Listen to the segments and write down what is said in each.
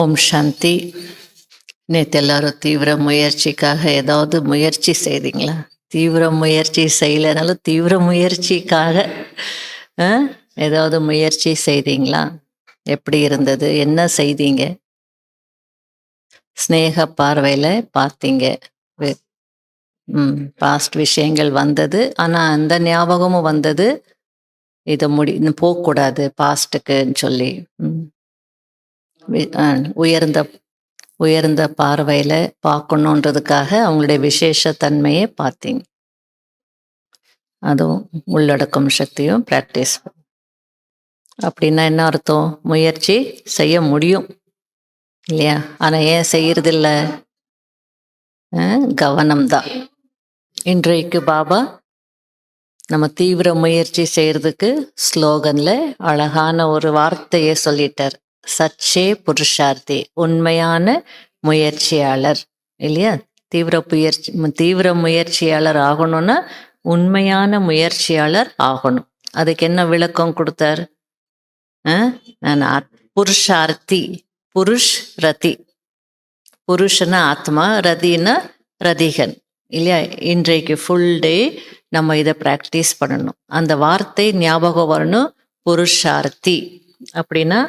ஓம் சாந்தி. நேற்று எல்லாரும் தீவிர முயற்சிக்காக ஏதாவது முயற்சி செய்தீங்களா? தீவிர முயற்சி செய்யலைனாலும் தீவிர முயற்சிக்காக ஏதாவது முயற்சி செய்தீங்களா? எப்படி இருந்தது? என்ன செய்தீங்க? ஸ்னேக பார்வையில் பார்த்தீங்க. பாஸ்ட் விஷயங்கள் வந்தது, ஆனால் அந்த ஞாபகமும் வந்தது, இதை இன்னும் போகக்கூடாது பாஸ்ட்டுக்குன்னு சொல்லி. உயர்ந்த உயர்ந்த பார்வையில் பார்க்கணுன்றதுக்காக அவங்களுடைய விசேஷ தன்மையை பார்த்தீங்க. அதுவும் உள்ளடக்கும் சக்தியும் ப்ராக்டிஸ். அப்படின்னா என்ன அர்த்தம்? முயற்சி செய்ய முடியும் இல்லையா? ஆனால் ஏன் செய்யறதில்ல? கவனம்தான். இன்றைக்கு பாபா நம்ம தீவிர முயற்சி செய்யறதுக்கு ஸ்லோகன்ல அழகான ஒரு வார்த்தையை சொல்லிட்டார். சச்சே புருஷார்த்தி, உண்மையான முயற்சியாளர் இல்லையா? தீவிர முயற்சியாளர் ஆகணும்னா உண்மையான முயற்சியாளர் ஆகணும். அதுக்கு என்ன விளக்கம் கொடுத்தார்? புருஷார்த்தி, புருஷ் ரதி. புருஷனா ஆத்மா, ரதினா ரதிகன் இல்லையா? இன்றைக்கு ஃபுல் டே நம்ம இதை ப்ராக்டிஸ் பண்ணணும். அந்த வார்த்தை ஞாபகம் வரணும். புருஷார்த்தி அப்படின்னா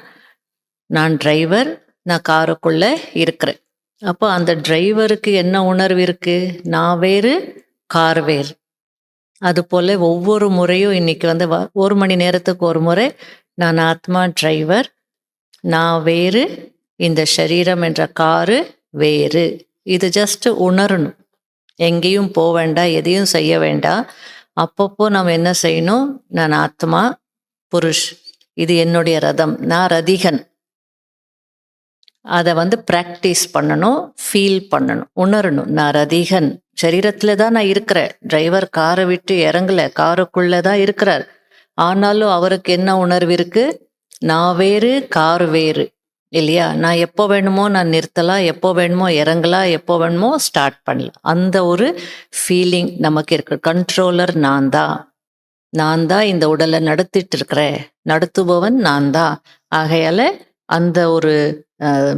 நான் டிரைவர், நான் காருக்குள்ள இருக்கிறேன். அப்போ அந்த டிரைவருக்கு என்ன உணர்வு இருக்கு? நான் வேறு, கார் வேறு. அது போல ஒவ்வொரு முறையும் இன்னைக்கு ஒரு மணி நேரத்துக்கு ஒரு முறை நான் ஆத்மா டிரைவர், நான் வேறு, இந்த சரீரம் என்ற காரு வேறு. இது ஜஸ்ட் உணரணும். எங்கேயும் போக வேண்டாம், எதையும் செய்ய வேண்டாம். அப்பப்போ நம்ம என்ன செய்யணும்? நான் ஆத்மா, புருஷ், இது என்னுடைய ரதம், நான் ரதிகன். அதை ப்ராக்டிஸ் பண்ணணும், ஃபீல் பண்ணணும், உணரணும். நான் ரதிகன், சரீரத்தில் தான் நான் இருக்கிறேன். டிரைவர் காரை விட்டு இறங்கல, காருக்குள்ளே தான் இருக்கிறார். ஆனாலும் அவருக்கு என்ன உணர்வு இருக்கு? நான் வேறு, கார் வேறு இல்லையா? நான் எப்போ வேணுமோ நான் நிறுத்தலாம், எப்போ வேணுமோ இறங்கலாம், எப்போ வேணுமோ ஸ்டார்ட் பண்ணலாம். அந்த ஒரு ஃபீலிங் நமக்கு இருக்கு. கண்ட்ரோலர் நான் தான் இந்த உடலை நடத்திட்டு இருக்கிறேன், நடத்துபவன் நான் தான். ஆகையால அந்த ஒரு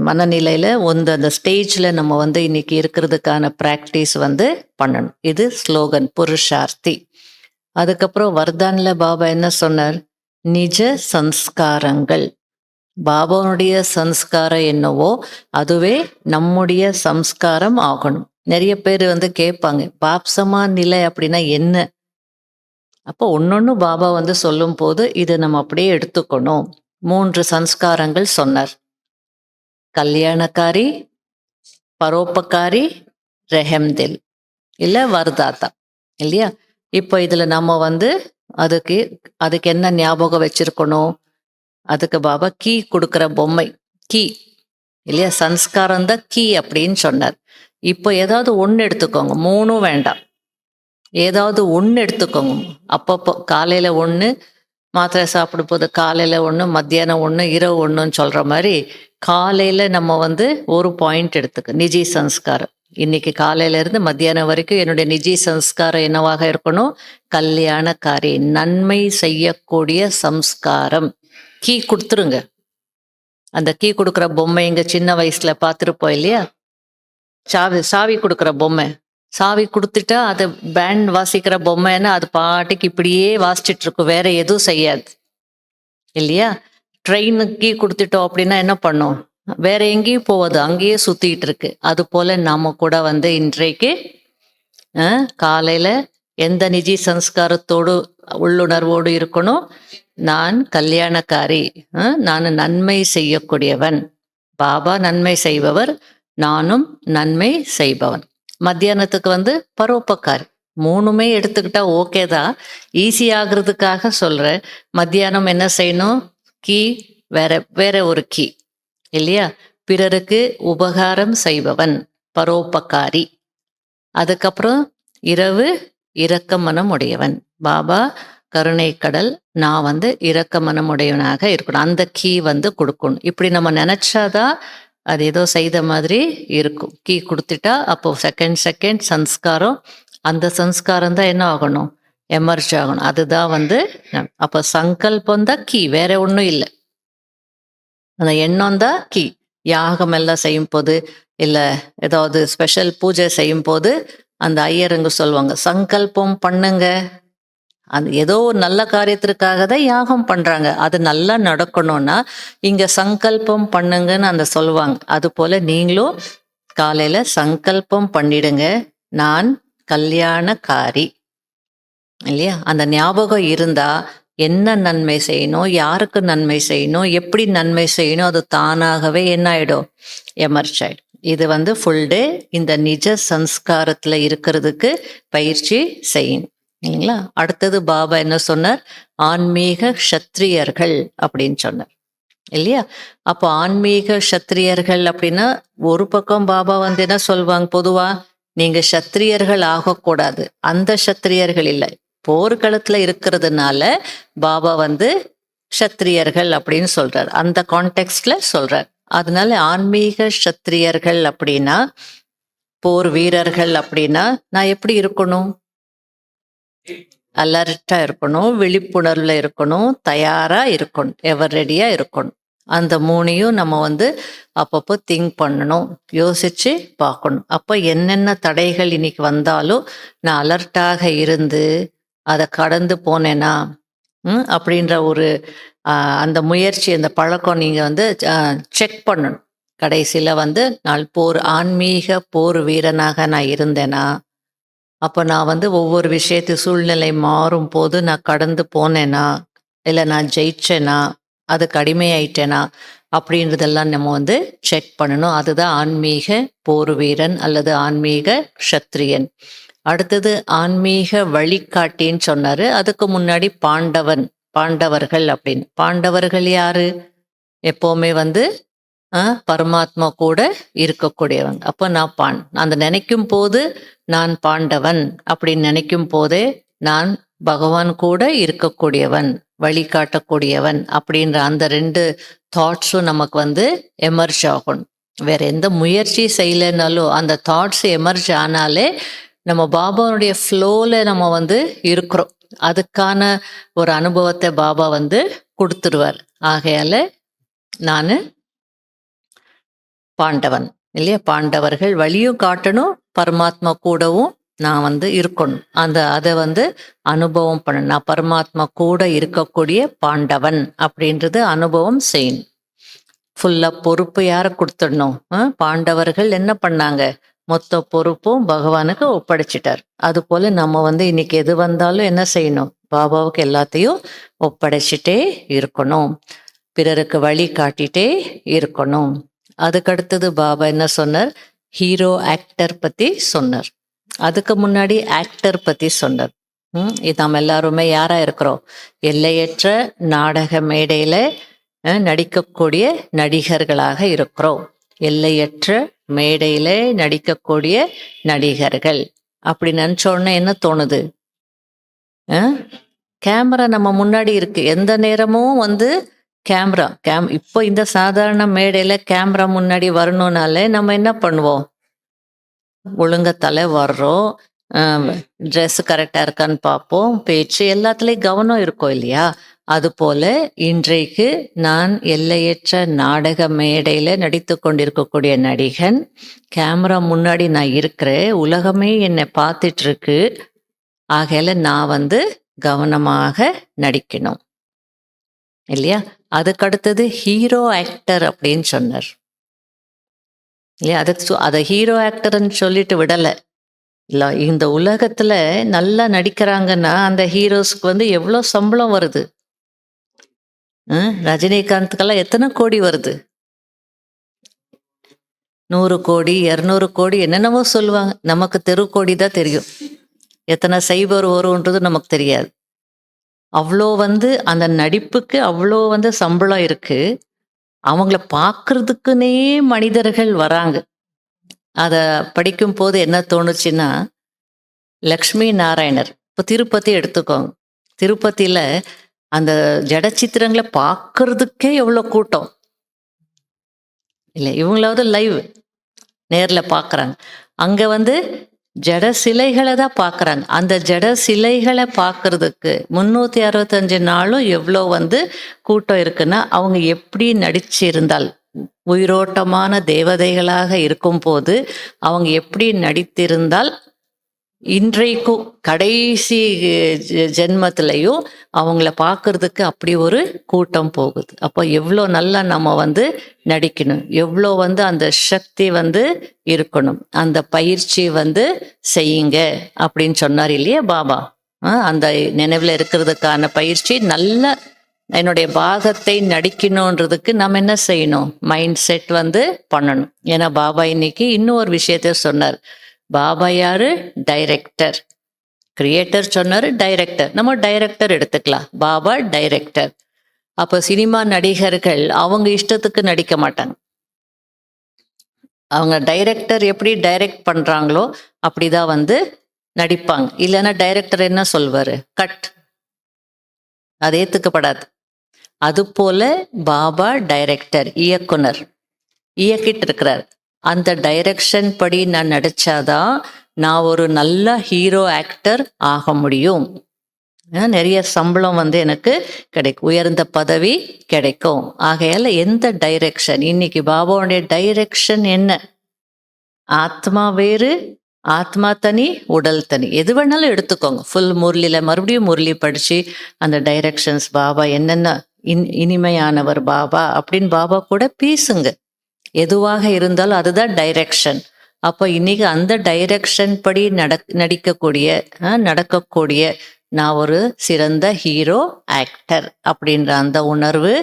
மனநிலையில அந்த ஸ்டேஜ்ல நம்ம இன்னைக்கு இருக்கிறதுக்கான ப்ராக்டிஸ் பண்ணணும். இது ஸ்லோகன் புருஷார்த்தி. அதுக்கப்புறம் வர்தான்ல பாபா என்ன சொன்னார்? நிஜ சம்ஸ்காரங்கள். பாபாவுடைய சம்ஸ்காரம் என்னவோ அதுவே நம்முடைய சம்ஸ்காரம் ஆகணும். நிறைய பேர் கேட்பாங்க, பாப்சமா நிலை அப்படின்னா என்ன? அப்போ ஒன்னொன்னு பாபா சொல்லும் போது இது நம்ம அப்படியே எடுத்துக்கணும். 3 சம்ஸ்காரங்கள் சொன்னார். கல்யாணக்காரி, பரோபகாரி, ரெஹம்தில் இல்ல வர்தாத்தா இல்லையா? இப்போ இதுல நம்ம அதுக்கு என்ன ஞாபகம் வச்சிருக்கணும்? அதுக்கு பாபா கீ கொடுக்குற பொம்மை, கீ இல்லையா? சம்ஸ்காரம் தான் கீ அப்படின்னு சொன்னார். இப்போ ஏதாவது ஒன்று எடுத்துக்கோங்க, 3 வேண்டாம். ஏதாவது ஒன்று எடுத்துக்கோங்க. அப்பப்போ காலையில ஒன்று, மாத்திரை சாப்பிடும் போது காலையில ஒன்று, மத்தியானம் ஒன்று, இரவு ஒன்றுன்னு சொல்ற மாதிரி காலையில நம்ம ஒரு பாயிண்ட் எடுத்துக்க. நிஜி சம்ஸ்காரம். இன்னைக்கு காலையில இருந்து மத்தியானம் வரைக்கும் என்னுடைய நிஜி சம்ஸ்காரம் என்னவாக இருக்கணும்? கல்யாணக்காரி, நன்மை செய்யக்கூடிய சம்ஸ்காரம். கீ கொடுத்துருங்க. அந்த கீ கொடுக்குற பொம்மை எங்க சின்ன வயசுல பார்த்துருப்போம் இல்லையா? சாவி கொடுக்குற பொம்மை. சாவி கொடுத்துட்டா அது பேண்ட் வாசிக்கிற பொம்மைன்னா அது பாட்டுக்கு இப்படியே வாசிச்சுட்டு இருக்கும், வேற எதுவும் செய்யாது இல்லையா? ட்ரெயினுக்கு கொடுத்துட்டோம் அப்படின்னா என்ன பண்ணும்? வேற எங்கேயும் போகாது, அங்கேயே சுத்திட்டு இருக்கு. அது போல நாம கூட இன்றைக்கு காலையில எந்த நிஜி சம்ஸ்காரத்தோடு உள்ளுணர்வோடு இருக்கணும்? நான் கல்யாணக்காரி, நான் நன்மை செய்யக்கூடியவன். பாபா நன்மை செய்பவர், நானும் நன்மை செய்பவன். மத்தியானத்துக்கு பரோபக்காரி. 3மே எடுத்துக்கிட்டா ஓகே தான், ஈஸி ஆகுறதுக்காக சொல்றேன். மத்தியானம் என்ன செய்யணும்? கீ வேற ஒரு கீ இல்லையா? பிறருக்கு உபகாரம் செய்பவன், பரோபக்காரி. அதுக்கப்புறம் இரவு இரக்க மனம் உடையவன். பாபா கருணை கடல், நான் இரக்க மனம் உடையவனாக இருக்கணும். அந்த கீ கொடுக்கணும். இப்படி நம்ம நினைச்சாதான் அது ஏதோ செய்த மாதிரி இருக்கும். கீ கொடுத்துட்டா அப்போ செகண்ட் சம்ஸ்காரம், அந்த சம்ஸ்காரம் தான் என்ன ஆகணும்? எமர்ஜ் ஆகணும். அதுதான் அப்போ சங்கல்பம் தான் கீ, வேற ஒன்றும் இல்லை. அந்த எண்ணம் தான் கீ. யாகம் எல்லாம் செய்யும் போது இல்லை ஏதாவது ஸ்பெஷல் பூஜை செய்யும் போது அந்த ஐயருங்க சொல்லுவாங்க, சங்கல்பம் பண்ணுங்க. அது ஏதோ ஒரு நல்ல காரியத்திற்காக தான் யாகம் பண்றாங்க, அது நல்லா நடக்கணும்னா இங்க சங்கல்பம் பண்ணுங்கன்னு அந்த சொல்லுவாங்க. அது போல நீங்களும் காலையில சங்கல்பம் பண்ணிடுங்க, நான் கல்யாணக்காரி. இல்லையா? அந்த ஞாபகம் இருந்தா என்ன நன்மை செய்யணும், யாருக்கு நன்மை செய்யணும், எப்படி நன்மை செய்யணும், அது தானாகவே என்ன ஆயிடும், எமர்ஜ் ஆயிடும். இது ஃபுல் டே இந்த நிஜ சம்ஸ்காரத்துல இருக்கிறதுக்கு பயிற்சி செய்யணும். இல்லைங்களா? அடுத்தது பாபா என்ன சொன்னார், ஆன்மீக க்ஷத்ரியர்கள் அப்படின்னு சொன்னார். இல்லையா? அப்போ ஆன்மீக க்ஷத்ரியர்கள் அப்படின்னா ஒரு பக்கம் பாபா என்ன சொல்லுவாங்க, பொதுவா நீங்க க்ஷத்ரியர்கள் ஆகக்கூடாது, அந்த க்ஷத்ரியர்கள் இல்லை, போர்க்களத்துல இருக்கிறதுனால பாபா க்ஷத்ரியர்கள் அப்படின்னு சொல்றார், அந்த கான்டெக்ட்ல சொல்றார். அதனால ஆன்மீக க்ஷத்ரியர்கள் அப்படின்னா போர் வீரர்கள் அப்படின்னா நான் எப்படி இருக்கணும், அலர்ட்டா இருக்கணும், விழிப்புணர்வுல இருக்கணும், தயாரா இருக்கணும், எவர் ரெடியா இருக்கணும். அந்த மூணையும் நம்ம அப்பப்போ திங்க் பண்ணணும், யோசிச்சு பார்க்கணும். அப்போ என்னென்ன தடைகள் இன்னைக்கு வந்தாலும் நான் அலர்ட்டாக இருந்து அதை கடந்து போனேனா அப்படின்ற ஒரு அந்த முயற்சி, அந்த பழக்கம் நீங்க செக் பண்ணணும். கடைசியில நான் ஆன்மீக போர் வீரனாக நான் இருந்தேனா, அப்போ நான் ஒவ்வொரு விஷயத்து சூழ்நிலை மாறும் போது நான் கடந்து போனேனா, இல்லை நான் ஜெயிச்சேனா, அதுக்கு அடிமையாயிட்டேனா அப்படின்றதெல்லாம் நம்ம செக் பண்ணணும். அதுதான் ஆன்மீக போர் வீரன் அல்லது ஆன்மீக க்ஷத்ரியன். அடுத்தது ஆன்மீக வழிகாட்டின்னு சொன்னாரு. அதுக்கு முன்னாடி பாண்டவர்கள் அப்படின்னு. பாண்டவர்கள் யாரு? எப்பவுமே பரமாத்மா கூட இருக்கக்கூடியவங்க. அப்போ நான் அந்த நினைக்கும் போது நான் பாண்டவன் அப்படின்னு நினைக்கும் போதே நான் பகவான் கூட இருக்கக்கூடியவன், வழிகாட்டக்கூடியவன் அப்படின்ற அந்த 2 தாட்ஸும் நமக்கு எமர்ஜ் ஆகணும். வேற எந்த முயற்சி செய்யலைனாலும் அந்த தாட்ஸ் எமர்ஜ் ஆனாலே நம்ம பாபாவுடைய ஃப்ளோல நம்ம இருக்கிறோம். அதுக்கான ஒரு அனுபவத்தை பாபா கொடுத்துருவார். ஆகையால நான் பாண்டவன் இல்லையா? பாண்டவர்கள் வழியும் காட்டணும், பரமாத்மா கூடவும் நான் இருக்கணும். அதை அனுபவம் பண்ணணும். நான் பரமாத்மா கூட இருக்கக்கூடிய பாண்டவன் அப்படின்றது அனுபவம் செய்யணும். ஃபுல்லா பொறுப்பு யாரை கொடுத்துடணும்? பாண்டவர்கள் என்ன பண்ணாங்க, மொத்த பொறுப்பும் பகவானுக்கு ஒப்படைச்சிட்டார். அது போல நம்ம இன்னைக்கு எது வந்தாலும் என்ன செய்யணும், பாபாவுக்கு எல்லாத்தையும் ஒப்படைச்சிட்டே இருக்கணும், பிறருக்கு வழி காட்டிட்டே இருக்கணும். அதுக்கடுத்தது பாபா என்ன சொன்னார், ஹீரோ ஆக்டர் பத்தி சொன்னார். அதுக்கு முன்னாடி ஆக்டர் பத்தி சொன்னார். இது நம்ம எல்லாருமே யாரா இருக்கிறோம், எல்லையற்ற நாடக மேடையில நடிக்கக்கூடிய நடிகர்களாக இருக்கிறோம். எல்லையற்ற மேடையில நடிக்கக்கூடிய நடிகர்கள் அப்படி நினைச்சோடனே என்ன தோணுது, கேமரா நம்ம முன்னாடி இருக்கு, எந்த நேரமும் கேமரா இப்போ இந்த சாதாரண மேடையில கேமரா முன்னாடி வரணும்னாலே நம்ம என்ன பண்ணுவோம், ஒழுங்க தலை வர்றோம், ட்ரெஸ் கரெக்டா இருக்கான்னு பார்ப்போம், பேச்சு எல்லாத்துலயும் கவனம் இருக்கும் இல்லையா? அது போல இன்றைக்கு நான் எல்லையற்ற நாடக மேடையில நடித்து கொண்டிருக்கக்கூடிய நடிகன். கேமரா முன்னாடி நான் இருக்கிறேன், உலகமே என்னை பார்த்துட்டு இருக்கு. ஆகையில நான் கவனமாக நடிக்கணும் இல்லையா? அதுக்கடுத்தது ஹீரோ ஆக்டர் அப்படின்னு சொன்னார் இல்லையா? அதை ஹீரோ ஆக்டர்ன்னு சொல்லிட்டு விடலை. இல்லை, இந்த உலகத்துல நல்லா நடிக்கிறாங்கன்னா அந்த ஹீரோஸ்க்கு எவ்வளோ சம்பளம் வருது? ரஜினிகாந்துக்கெல்லாம் எத்தனை கோடி வருது? 100 கோடி 200 கோடி என்னென்னவோ சொல்லுவாங்க. நமக்கு தெரு கோடி தான் தெரியும், எத்தனை சைபர் வரும்ன்றது நமக்கு தெரியாது. அவ்வளோ அந்த நடிப்புக்கு அவ்வளோ சம்பளம் இருக்கு. அவங்கள பார்க்கறதுக்குன்னே மனிதர்கள் வராங்க. அதை படிக்கும் போது என்ன தோணுச்சுன்னா, லக்ஷ்மி நாராயணர் இப்போ திருப்பதி எடுத்துக்கோங்க. திருப்பதியில அந்த ஜட சித்திரங்களை பார்க்கறதுக்கே எவ்வளோ கூட்டம் இல்லை? இவங்களாவது லைவ் நேர்ல பார்க்குறாங்க. அங்க ஜட சிலைகளை தான் பார்க்குறாங்க. அந்த ஜட சிலைகளை பார்க்கறதுக்கு 365 நாளும் எவ்வளோ கூட்டம் இருக்குன்னா அவங்க எப்படி நடிச்சிருந்தால் உயிரோட்டமான தேவதைகளாக இருக்கும்போது அவங்க எப்படி நடித்திருந்தால் இன்றைக்கும் கடைசி ஜென்மத்திலையும் அவங்கள பார்க்கறதுக்கு அப்படி ஒரு கூட்டம் போகுது. அப்போ எவ்வளோ நல்லா நம்ம வந்து நடிக்கணும், எவ்வளோ வந்து அந்த சக்தி வந்து இருக்கணும், அந்த பயிற்சி வந்து செய்யுங்க அப்படின்னு சொன்னார் இல்லையா பாபா. அந்த நினைவில் இருக்கிறதுக்கான பயிற்சி நல்ல என்னுடைய பாகத்தை நடிக்கணுன்றதுக்கு நம்ம என்ன செய்யணும், மைண்ட் செட் வந்து பண்ணணும். ஏன்னா பாபா இன்னைக்கு இன்னும் ஒரு விஷயத்த சொன்னார். பாபா யாரு? டைரக்டர். கிரியேட்டர் சொன்னாரு, டைரக்டர். நம்ம டைரக்டர் எடுத்துக்கலாம். பாபா டைரக்டர். அப்ப சினிமா நடிகர்கள் அவங்க இஷ்டத்துக்கு நடிக்க மாட்டாங்க. அவங்க டைரக்டர் எப்படி டைரக்ட் பண்றாங்களோ அப்படிதான் வந்து நடிப்பாங்க. இல்லைன்னா டைரக்டர் என்ன சொல்வாரு? கட். அது ஏத்துக்கப்படாது. அது போல பாபா டைரக்டர், இயக்குனர், இயக்கிட்டு இருக்கிறார். அந்த டைரக்ஷன் படி நான் நடிச்சாதான் நான் ஒரு நல்ல ஹீரோ ஆக்டர் ஆக முடியும். நிறைய சம்பளம் வந்து எனக்கு கிடைக்கும், உயர்ந்த பதவி கிடைக்கும். ஆகையால எந்த டைரக்ஷன், இன்னைக்கு பாபாவுடைய டைரக்ஷன் என்ன? ஆத்மா வேறு, ஆத்மா தனி, உடல் தனி. எது வேணாலும் எடுத்துக்கோங்க. ஃபுல் முரளியில மறுபடியும் முரளி படிச்சு அந்த டைரக்ஷன்ஸ் பாபா என்னென்ன இனிமையானவர் பாபா அப்படின்னு பாபா கூட பேசுங்க. எதுவாக இருந்தாலும் அதுதான் டைரக்ஷன். அப்போ இன்னைக்கு அந்த டைரக்ஷன் படி நடக்கக்கூடிய நான் ஒரு சிறந்த ஹீரோ ஆக்டர் அப்படின்ற அந்த உணர்வு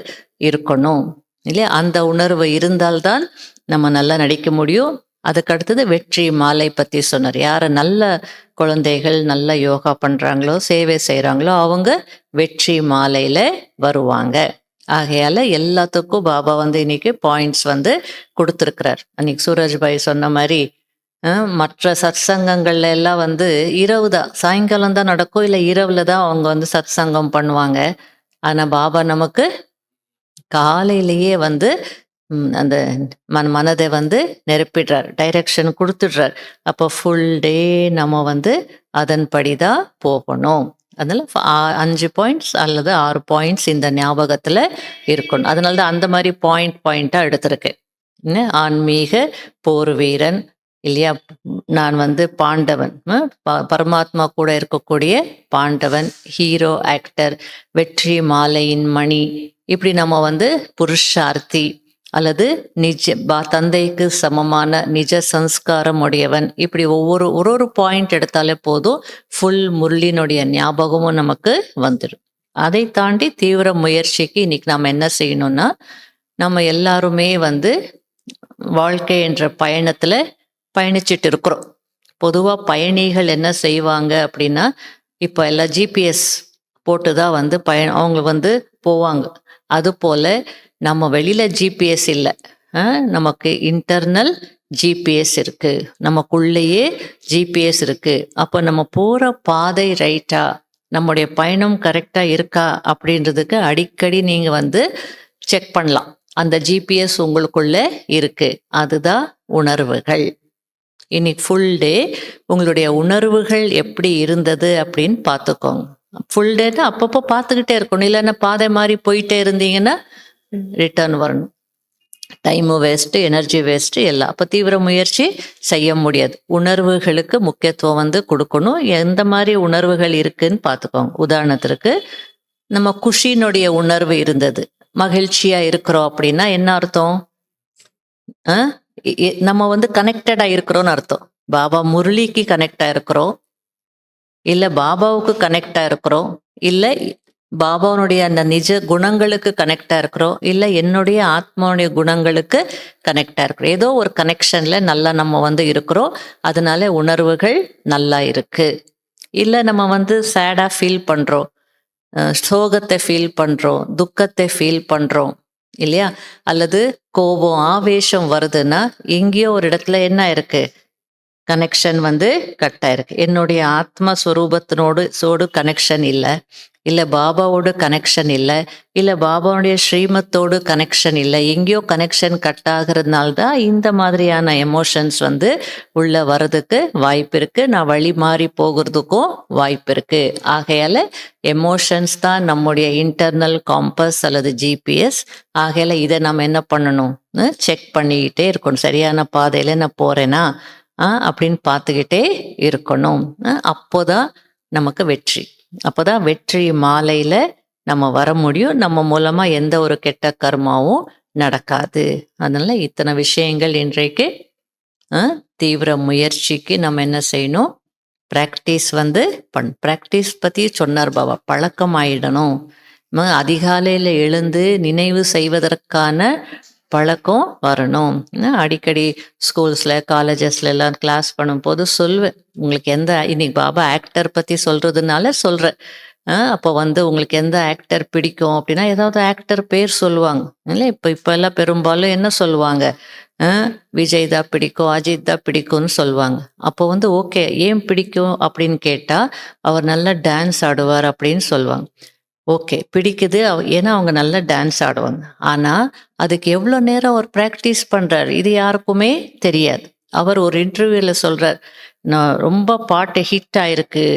இருக்கணும் இல்லையா? அந்த உணர்வு இருந்தால்தான் நம்ம நல்லா நடிக்க முடியும். அதுக்கு அடுத்தது வெற்றி மாலை பத்தி சொன்னார். யார நல்ல குழந்தைகள் நல்ல யோகா பண்றாங்களோ, சேவை செய்யறாங்களோ அவங்க வெற்றி மாலையில வருவாங்க. ஆகையால எல்லாத்துக்கும் பாபா வந்து இன்னைக்கு பாயிண்ட்ஸ் வந்து கொடுத்துருக்கிறார். அன்னைக்கு சூரஜ்பாய் சொன்ன மாதிரி மற்ற சத்சங்கங்கள்ல எல்லாம் வந்து இரவு தான், சாயங்காலம் தான் நடக்கும், இல்லை இரவுல தான் அவங்க வந்து சத்சங்கம் பண்ணுவாங்க. ஆனா பாபா நமக்கு காலையிலேயே வந்து அந்த மனதை வந்து நிரப்பிடுறார், டைரக்ஷன் கொடுத்துடுறார். அப்போ ஃபுல் டே நம்ம வந்து அதன்படிதான் போகணும். அதனால 5 பாயிண்ட்ஸ் அல்லது 6 பாயிண்ட்ஸ் இந்த ஞாபகத்துல இருக்கணும். அதனாலதான் அந்த மாதிரி பாயிண்டா எடுத்திருக்கேன். ஆன்மீக போர் வீரன் இல்லையா, நான் வந்து பாண்டவன், பரமாத்மா கூட இருக்கக்கூடிய பாண்டவன், ஹீரோ ஆக்டர், வெற்றி மாலையின் மணி, இப்படி நம்ம வந்து புருஷார்த்தி அல்லது தந்தைக்கு சமமான நிஜ சம்ஸ்காரம் உடையவன், இப்படி ஒரு பாயிண்ட் எடுத்தாலே போதும், ஃபுல் முரளினுடைய ஞாபகமும் நமக்கு வந்துடும். அதை தாண்டி தீவிர முயற்சிக்கு இன்னைக்கு நம்ம என்ன செய்யணும்னா, நம்ம எல்லாருமே வந்து வாழ்க்கை என்ற பயணத்துல பயணிச்சுட்டு இருக்கிறோம். பொதுவா பயணிகள் என்ன செய்வாங்க அப்படின்னா, இப்போ எல்லாம் ஜிபிஎஸ் போட்டுதான் வந்து அவங்க வந்து போவாங்க. அது போல நம்ம வெளியில ஜிபிஎஸ் இல்லை, நமக்கு இன்டர்னல் ஜிபிஎஸ் இருக்கு, நமக்குள்ளேயே ஜிபிஎஸ் இருக்கு. அப்போ நம்ம போற பாதை ரைட்டா, நம்முடைய பயணம் கரெக்டா இருக்கா அப்படின்றதுக்கு அடிக்கடி நீங்க வந்து செக் பண்ணலாம். அந்த ஜிபிஎஸ் உங்களுக்குள்ள இருக்கு. அதுதான் உணர்வுகள். இன்னைக்கு ஃபுல் டே உங்களுடைய உணர்வுகள் எப்படி இருந்தது அப்படின்னு பார்த்துக்கோங்க. ஃபுல் டேனா அப்பப்போ பார்த்துக்கிட்டே இருக்கணும். இல்லைன்னா பாதை மாதிரி போயிட்டே இருந்தீங்கன்னா ரிட்டர்ன் வரணும். டைமு வேஸ்ட்டு, எனர்ஜி வேஸ்ட்டு எல்லாம். அப்போ தீவிர முயற்சி செய்ய முடியாது. உணர்வுகளுக்கு முக்கியத்துவம் வந்து கொடுக்கணும். எந்த மாதிரி உணர்வுகள் இருக்குன்னு பார்த்துக்கோங்க. உதாரணத்திற்கு நம்ம குஷினுடைய உணர்வு இருந்தது, மகிழ்ச்சியா இருக்கிறோம் அப்படின்னா என்ன அர்த்தம்? நம்ம வந்து கனெக்டடா இருக்கிறோம்னு அர்த்தம். பாபா முரளிக்கு கனெக்டா இருக்கிறோம், இல்ல பாபாவுக்கு கனெக்டா இருக்கிறோம், இல்ல பாபாவுடைய அந்த நிஜ குணங்களுக்கு கனெக்டா இருக்கிறோம், இல்ல என்னுடைய ஆத்மாவுடைய குணங்களுக்கு கனெக்டா இருக்கிறோம். ஏதோ ஒரு கனெக்ஷன்ல நல்லா நம்ம வந்து இருக்கிறோம். அதனால உணர்வுகள் நல்லா இருக்கு. இல்ல நம்ம வந்து சேடா ஃபீல் பண்றோம், சோகத்தை ஃபீல் பண்றோம், துக்கத்தை ஃபீல் பண்றோம் இல்லையா? அல்லது கோபம், ஆவேசம் வருதுன்னா எங்கேயோ ஒரு இடத்துல என்ன இருக்கு, கனெக்ஷன் வந்து கட் ஆயிருக்கு. என்னுடைய ஆத்மஸ்வரூபத்தினோடு கனெக்ஷன் இல்லை, இல்லை பாபாவோட கனெக்ஷன் இல்லை, இல்லை பாபாவுடைய ஸ்ரீமத்தோடு கனெக்ஷன் இல்லை, எங்கேயோ கனெக்ஷன் கட் ஆகிறதுனால தான் இந்த மாதிரியான எமோஷன்ஸ் வந்து உள்ள வர்றதுக்கு வாய்ப்பு இருக்கு. நான் வழி மாறி போகிறதுக்கும் வாய்ப்பு இருக்கு. ஆகையால எமோஷன்ஸ் தான் நம்முடைய இன்டர்னல் காம்பஸ் அல்லது ஜிபிஎஸ். ஆகையால இதை நம்ம என்ன பண்ணணும், செக் பண்ணிக்கிட்டே இருக்கணும். சரியான பாதையில நான் போறேனா அப்படின்னு பார்த்துக்கிட்டே இருக்கணும். அப்போதான் நமக்கு வெற்றி. அப்போதான் வெற்றி மாலையில நம்ம வர முடியும். நம்ம மூலமா எந்த ஒரு கெட்ட கர்மாவும் நடக்காது. அதனால இத்தனை விஷயங்கள் இன்றைக்கு தீவிர முயற்சிக்கு நம்ம என்ன செய்யணும், பிராக்டிஸ் வந்து பிராக்டிஸ் பத்தி சொன்னார் பாபா. பழக்கம் ஆயிடணும். அதிகாலையில எழுந்து நினைவு செய்வதற்கான பழக்கம் வரணும். அடிக்கடி ஸ்கூல்ஸ்ல காலேஜஸ்ல எல்லாம் கிளாஸ் பண்ணும்போது சொல்வேன், உங்களுக்கு எந்த இன்னைக்கு பாபா ஆக்டர் பத்தி சொல்றதுனால சொல்றேன். அப்போ வந்து உங்களுக்கு எந்த ஆக்டர் பிடிக்கும் அப்படின்னா ஏதாவது ஆக்டர் பேர் சொல்லுவாங்க இல்லை. இப்போ எல்லாம் பெரும்பாலும் என்ன சொல்லுவாங்க, விஜய் தான் பிடிக்கும், அஜித் தான் பிடிக்கும்னு சொல்லுவாங்க. அப்போ வந்து ஓகே, ஏன் பிடிக்கும் அப்படின்னு கேட்டா அவர் நல்லா டான்ஸ் ஆடுவார் அப்படின்னு சொல்லுவாங்க. ஓகே, பிடிக்குது ஏன்னா அவங்க நல்லா டான்ஸ் ஆடுவாங்க. ஆனால் அதுக்கு எவ்வளோ நேரம் அவர் ப்ராக்டிஸ் பண்ணுறாரு இது யாருக்குமே தெரியாது. அவர் ஒரு இன்டர்வியூவில் சொல்கிறார், நான் ரொம்ப பாட்டு ஹிட் ஆயிருக்கு,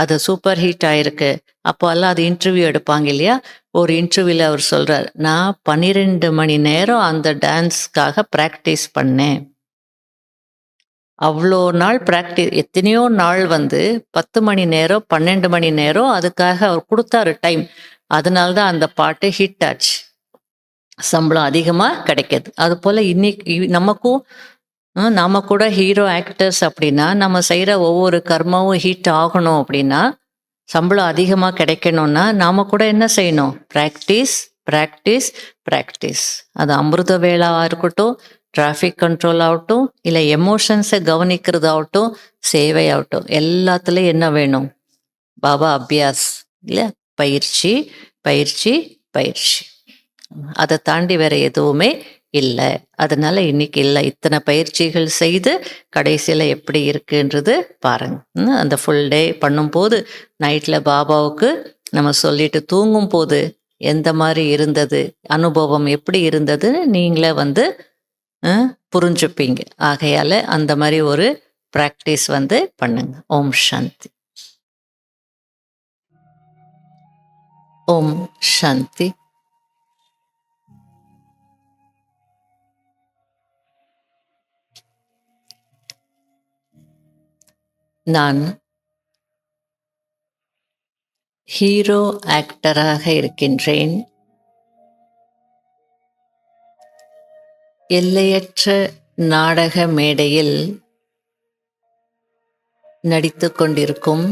அது சூப்பர் ஹிட் ஆயிருக்கு. அப்போ எல்லாம் அது இன்டர்வியூ எடுப்பாங்க இல்லையா. ஒரு இன்டர்வியூவில் அவர் சொல்கிறார், நான் 12 மணி நேரம் அந்த டான்ஸ்க்காக ப்ராக்டிஸ் பண்ணேன். அவ்வளோ நாள் ப்ராக்டிஸ், எத்தனையோ நாள் வந்து 10 மணி நேரம் 12 மணி நேரம் அதுக்காக அவர் கொடுத்தாரு டைம். அதனால்தான் அந்த பாட்டு ஹிட் ஆச்சு, சம்பளம் அதிகமாக கிடைக்கிது. அது போல் இன்னைக்கு நமக்கும் நாம கூட ஹீரோ ஆக்டர்ஸ் அப்படின்னா நம்ம செய்கிற ஒவ்வொரு கர்மாவும் ஹிட் ஆகணும் அப்படின்னா, சம்பளம் அதிகமாக கிடைக்கணும்னா நாம கூட என்ன செய்யணும், ப்ராக்டிஸ் ப்ராக்டிஸ் ப்ராக்டிஸ். அது அமிர்த வேளாவாக இருக்கட்டும், டிராஃபிக் கண்ட்ரோல் ஆகட்டும், இல்லை எமோஷன்ஸை கவனிக்கிறதாகட்டும், சேவை ஆகட்டும், எல்லாத்துலேயும் என்ன வேணும், பாபா அபியாஸ் இல்லை, பயிற்சி பயிற்சி பயிற்சி. அதை தாண்டி வேற எதுவுமே இல்லை. அதனால இன்னைக்கு இல்லை, இத்தனை பயிற்சிகள் செய்து கடைசியில் எப்படி இருக்குன்றது பாருங்க. அந்த ஃபுல் டே பண்ணும்போது நைட்டில் பாபாவுக்கு நம்ம சொல்லிட்டு தூங்கும் போது எந்த மாதிரி இருந்தது, அனுபவம் எப்படி இருந்தது நீங்களே வந்து புரிஞ்சுப்பீங்க. ஆகையால அந்த மாதிரி ஒரு பிராக்டிஸ் வந்து பண்ணுங்க. ஓம் சாந்தி. ஓம் சாந்தி. நான் ஹீரோ ஆக்டராக இருக்கின்றேன். எல்லையற்ற நாடக மேடையில் நடித்து கொண்டிருக்கும்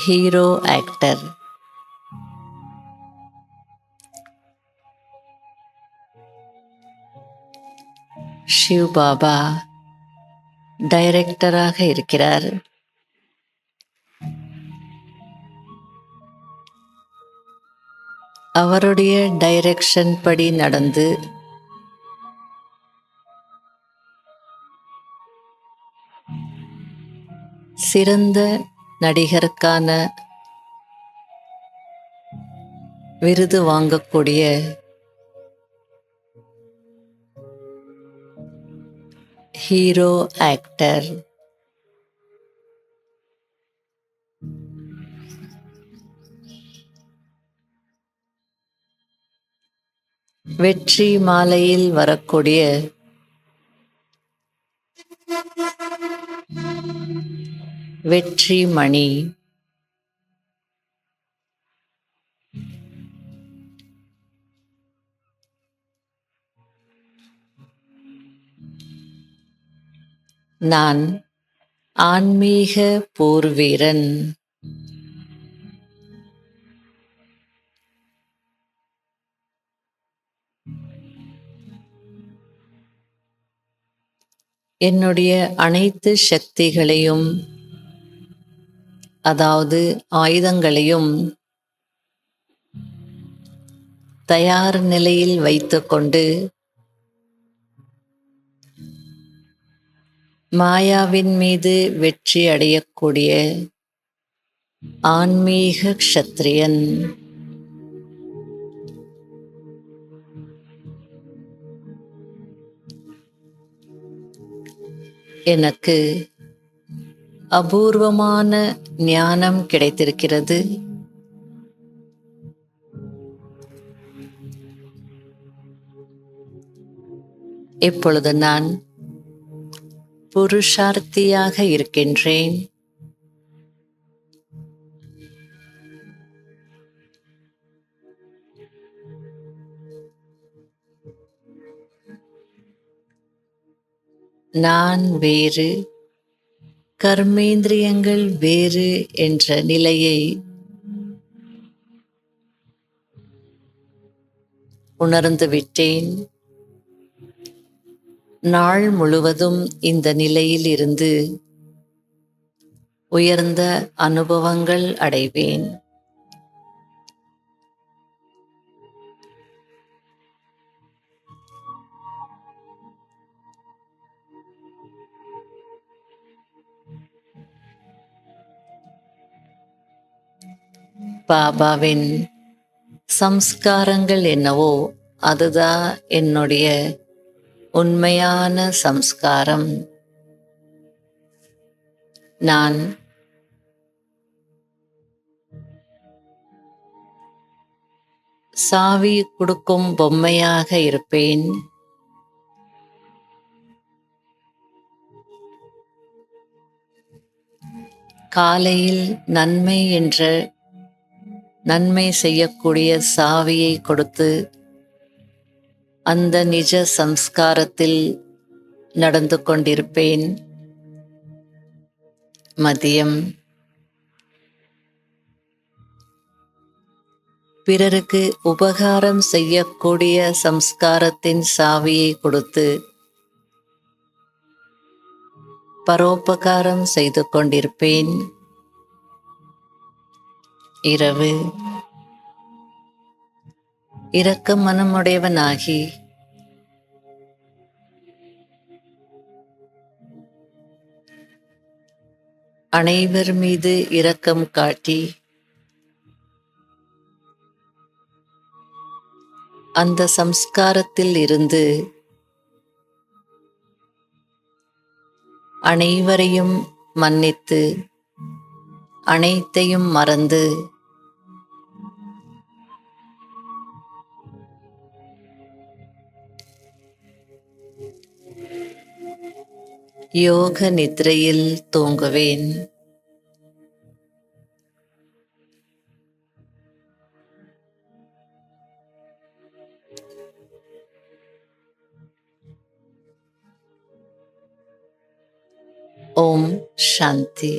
ஹீரோ ஆக்டர். சிவ் பாபா டைரக்டராக இருக்கிறார். அவருடைய டைரக்ஷன் படி நடந்து சிறந்த நடிகருக்கான விருது வாங்கக்கூடிய ஹீரோ ஆக்டர். வெற்றி மாலையில் வரக்கூடிய வெற்றி மணி. நான் ஆன்மீக போர்வீரன். என்னுடைய அனைத்து சக்திகளையும், அதாவது ஆயுதங்களையும் தயார் நிலையில் வைத்துக்கொண்டு மாயாவின் மீது வெற்றி அடையக்கூடிய ஆன்மீக க்ஷத்ரியன். எனக்கு அபூர்வமான ஞானம் கிடைத்திருக்கிறது. இப்பொழுது நான் புருஷார்த்தியாக இருக்கின்றேன். நான் வேறு, கர்மேந்திரியங்கள் வேறு என்ற நிலையை உணர்ந்து விட்டேன். நாள் முழுவதும் இந்த நிலையில் இருந்து உயர்ந்த அனுபவங்கள் அடைவேன். பாபாவின் சம்ஸ்காரங்கள் என்னவோ அதுதான் என்னுடைய உண்மையான சம்ஸ்காரம். நான் சாவி கொடுக்கும் பொம்மையாக இருப்பேன். காலையில் நன்மை என்ற நன்மை செய்யக்கூடிய சாவியை கொடுத்து அந்த நிஜ சம்ஸ்காரத்தில் நடந்து கொண்டிருப்பேன். மதியம் பிறருக்கு உபகாரம் செய்யக்கூடிய சம்ஸ்காரத்தின் சாவியை கொடுத்து பரோபகாரம் செய்து கொண்டிருப்பேன். இரவு இரக்க மனமுடையவனாகி அனைவர் மீது இரக்கம் காட்டி அந்த சம்ஸ்காரத்தில் இருந்து அனைவரையும் மன்னித்து அனைத்தையும் மறந்து யோக நித்ரையில் தூங்குவேன். ஓம் சாந்தி.